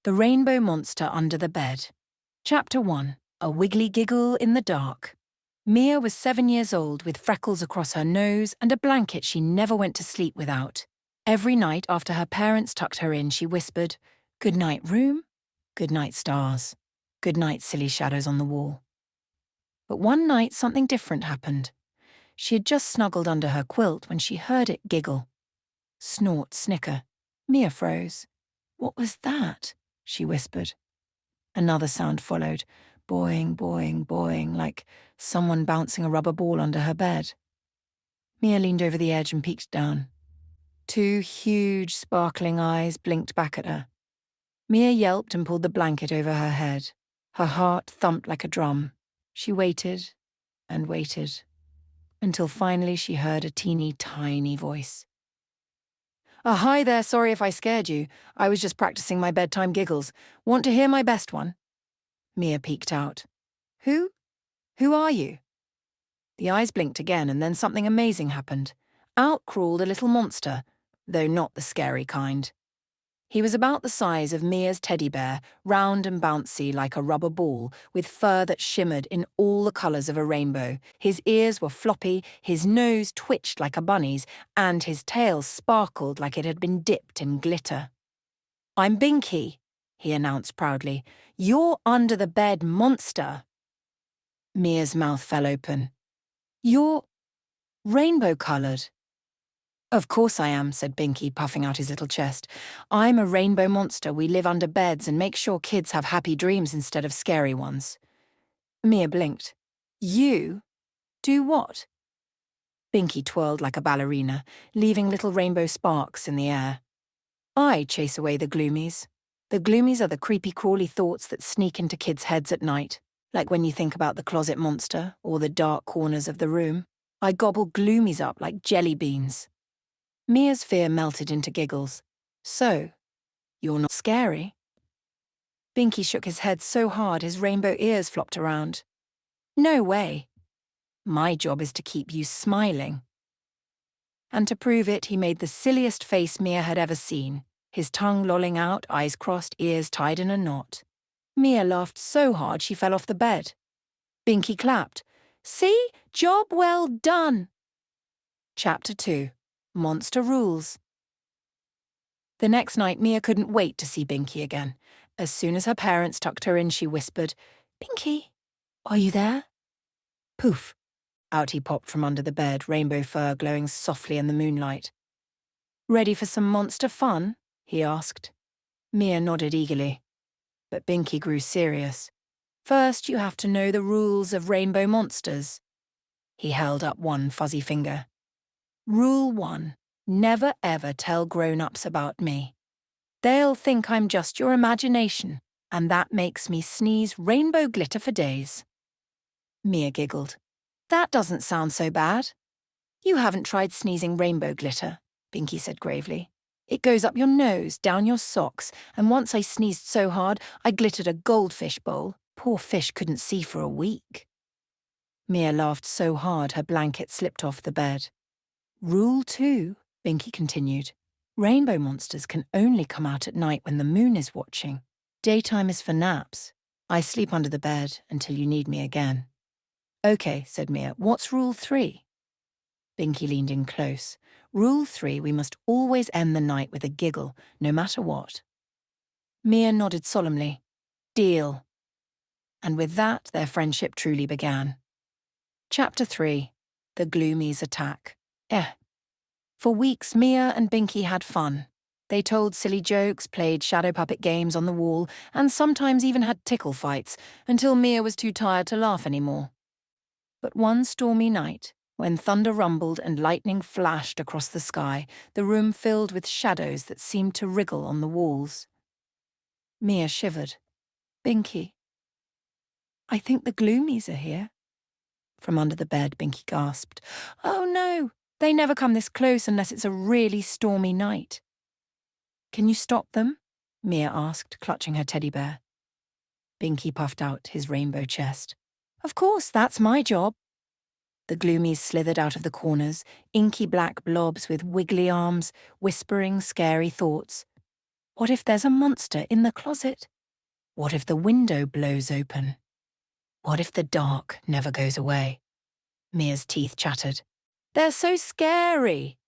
The Rainbow Monster Under the Bed. Chapter 1. A Wiggly Giggle in the Dark. Mia was 7 years old with freckles across her nose and a blanket she never went to sleep without. Every night after her parents tucked her in, she whispered, "Good night, room. Good night, stars. Good night, silly shadows on the wall." But one night something different happened. She had just snuggled under her quilt when she heard it giggle. Snort, snicker. Mia froze. "What was that?" she whispered. Another sound followed, boing, boing, boing, like someone bouncing a rubber ball under her bed. Mia leaned over the edge and peeked down. 2 huge, sparkling eyes blinked back at her. Mia yelped and pulled the blanket over her head. Her heart thumped like a drum. She waited and waited, until finally she heard a teeny tiny voice. "Hi there, sorry if I scared you. I was just practicing my bedtime giggles. Want to hear my best one?" Mia peeked out. Who? Who are you?" The eyes blinked again, and then something amazing happened. Out crawled a little monster, though not the scary kind. He was about the size of Mia's teddy bear, round and bouncy like a rubber ball, with fur that shimmered in all the colours of a rainbow. His ears were floppy, his nose twitched like a bunny's, and his tail sparkled like it had been dipped in glitter. "I'm Binky," he announced proudly. "You're under the bed monster." Mia's mouth fell open. "You're rainbow-coloured." "Of course I am," said Binky, puffing out his little chest. "I'm a rainbow monster. We live under beds and make sure kids have happy dreams instead of scary ones." Mia blinked. "You? Do what?" Binky twirled like a ballerina, leaving little rainbow sparks in the air. "I chase away the gloomies. The gloomies are the creepy-crawly thoughts that sneak into kids' heads at night, like when you think about the closet monster or the dark corners of the room. I gobble gloomies up like jelly beans." Mia's fear melted into giggles. "So, you're not scary?" Binky shook his head so hard his rainbow ears flopped around. "No way. My job is to keep you smiling." And to prove it, he made the silliest face Mia had ever seen, his tongue lolling out, eyes crossed, ears tied in a knot. Mia laughed so hard she fell off the bed. Binky clapped. "See? Job well done." Chapter 2. Monster Rules. The next night, Mia couldn't wait to see Binky again. As soon as her parents tucked her in, she whispered, "Binky, are you there?" Poof! Out he popped from under the bed, rainbow fur glowing softly in the moonlight. "Ready for some monster fun?" he asked. Mia nodded eagerly. But Binky grew serious. "First, you have to know the rules of rainbow monsters." He held up one fuzzy finger. "Rule 1. Never ever tell grown-ups about me. They'll think I'm just your imagination, and that makes me sneeze rainbow glitter for days." Mia giggled. "That doesn't sound so bad." "You haven't tried sneezing rainbow glitter," Binky said gravely. "It goes up your nose, down your socks, and once I sneezed so hard I glittered a goldfish bowl. Poor fish couldn't see for a week." Mia laughed so hard her blanket slipped off the bed. "Rule 2, Binky continued. "Rainbow monsters can only come out at night when the moon is watching. Daytime is for naps. I sleep under the bed until you need me again." "Okay," said Mia. "What's Rule 3? Binky leaned in close. "Rule 3, we must always end the night with a giggle, no matter what." Mia nodded solemnly. "Deal." And with that, their friendship truly began. Chapter 3. The Gloomies Attack. For weeks, Mia and Binky had fun. They told silly jokes, played shadow puppet games on the wall, and sometimes even had tickle fights, until Mia was too tired to laugh anymore. But one stormy night, when thunder rumbled and lightning flashed across the sky, the room filled with shadows that seemed to wriggle on the walls. Mia shivered. "Binky, I think the gloomies are here." From under the bed, Binky gasped. "Oh no, they never come this close unless it's a really stormy night." "Can you stop them?" Mia asked, clutching her teddy bear. Binky puffed out his rainbow chest. "Of course, that's my job." The gloomies slithered out of the corners, inky black blobs with wiggly arms, whispering scary thoughts. What if there's a monster in the closet? What if the window blows open? What if the dark never goes away? Mia's teeth chattered. They're so scary.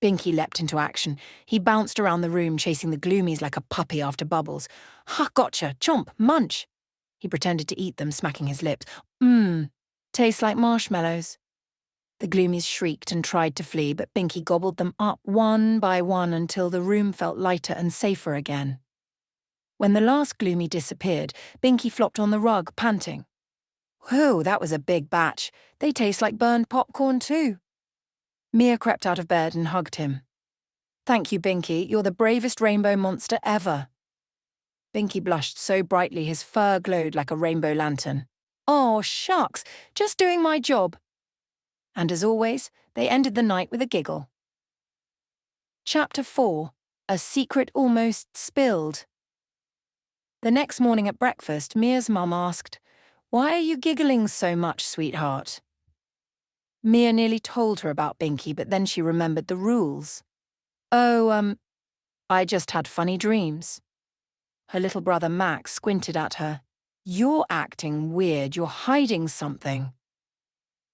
Binky leapt into action. He bounced around the room, chasing the gloomies like a puppy after bubbles. Ha, gotcha, chomp, munch. He pretended to eat them, smacking his lips. Tastes like marshmallows. The gloomies shrieked and tried to flee, but Binky gobbled them up one by one until the room felt lighter and safer again. When the last gloomy disappeared, Binky flopped on the rug, panting. Whew, that was a big batch. They taste like burned popcorn too. Mia crept out of bed and hugged him. Thank you, Binky. You're the bravest rainbow monster ever. Binky blushed so brightly his fur glowed like a rainbow lantern. Oh, shucks, just doing my job. And as always, they ended the night with a giggle. Chapter 4. A Secret Almost Spilled. The next morning at breakfast, Mia's mum asked, "Why are you giggling so much, sweetheart?" Mia nearly told her about Binky, but then she remembered the rules. Oh, I just had funny dreams. Her little brother Max squinted at her. You're acting weird, you're hiding something.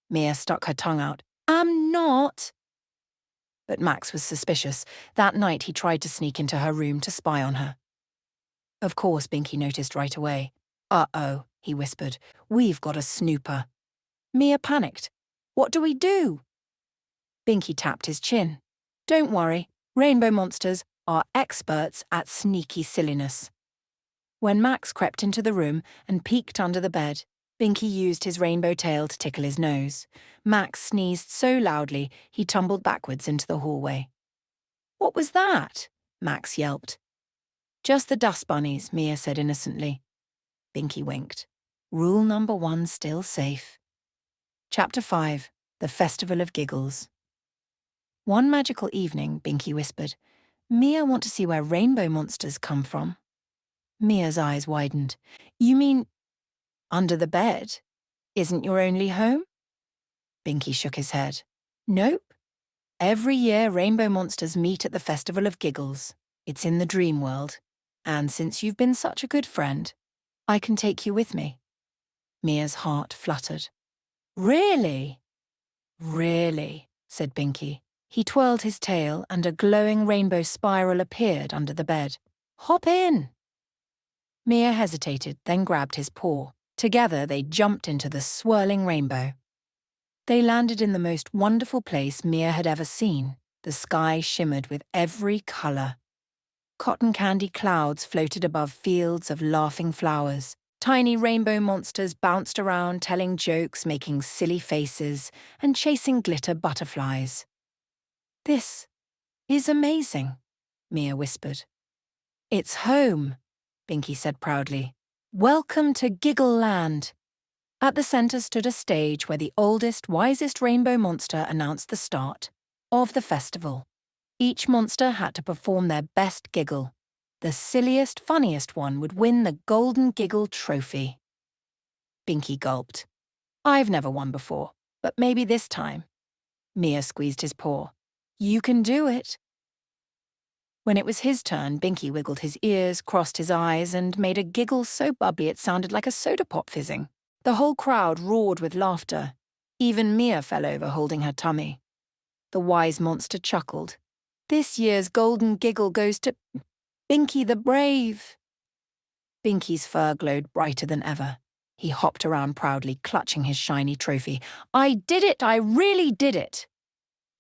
Mia stuck her tongue out. I'm not. But Max was suspicious. That night he tried to sneak into her room to spy on her. Of course, Binky noticed right away. Uh-oh, he whispered. We've got a snooper. Mia panicked. What do we do? Binky tapped his chin. Don't worry, rainbow monsters are experts at sneaky silliness. When Max crept into the room and peeked under the bed, Binky used his rainbow tail to tickle his nose. Max sneezed so loudly he tumbled backwards into the hallway. What was that? Max yelped. Just the dust bunnies, Mia said innocently. Binky winked. Rule number 1 still safe. Chapter 5. The Festival of Giggles. One magical evening, Binky whispered, Mia want to see where rainbow monsters come from. Mia's eyes widened. You mean under the bed? Isn't your only home? Binky shook his head. Nope. Every year rainbow monsters meet at the Festival of Giggles. It's in the dream world. And since you've been such a good friend, I can take you with me. Mia's heart fluttered. Really? Really, said Binky. He twirled his tail and a glowing rainbow spiral appeared under the bed. Hop in. Mia hesitated, then grabbed his paw. Together they jumped into the swirling rainbow. They landed in the most wonderful place Mia had ever seen. The sky shimmered with every colour. Cotton candy clouds floated above fields of laughing flowers. Tiny rainbow monsters bounced around, telling jokes, making silly faces, and chasing glitter butterflies. This is amazing, Mia whispered. It's home, Binky said proudly. Welcome to Giggle Land. At the centre stood a stage where the oldest, wisest rainbow monster announced the start of the festival. Each monster had to perform their best giggle. The silliest, funniest one would win the Golden Giggle Trophy. Binky gulped. I've never won before, but maybe this time. Mia squeezed his paw. You can do it. When it was his turn, Binky wiggled his ears, crossed his eyes, and made a giggle so bubbly it sounded like a soda pop fizzing. The whole crowd roared with laughter. Even Mia fell over holding her tummy. The wise monster chuckled. This year's golden giggle goes to Binky the Brave. Binky's fur glowed brighter than ever. He hopped around proudly, clutching his shiny trophy. I did it! I really did it!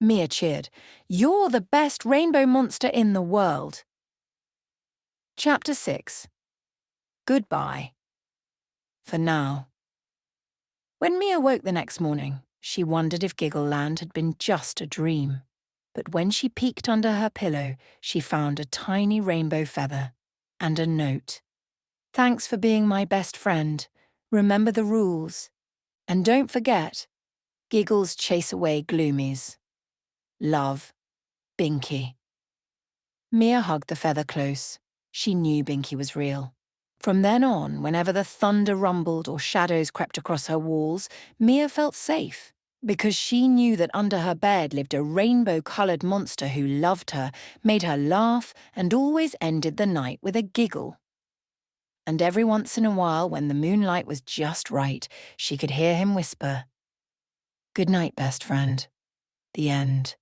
Mia cheered. You're the best rainbow monster in the world. Chapter 6. Goodbye. For now. When Mia woke the next morning, she wondered if Giggle Land had been just a dream. But when she peeked under her pillow, she found a tiny rainbow feather and a note. Thanks for being my best friend. Remember the rules. And don't forget, giggles chase away gloomies. Love, Binky. Mia hugged the feather close. She knew Binky was real. From then on, whenever the thunder rumbled or shadows crept across her walls, Mia felt safe. because she knew that under her bed lived a rainbow-coloured monster who loved her, made her laugh, and always ended the night with a giggle. And every once in a while, when the moonlight was just right, she could hear him whisper, "Good night, best friend." The end.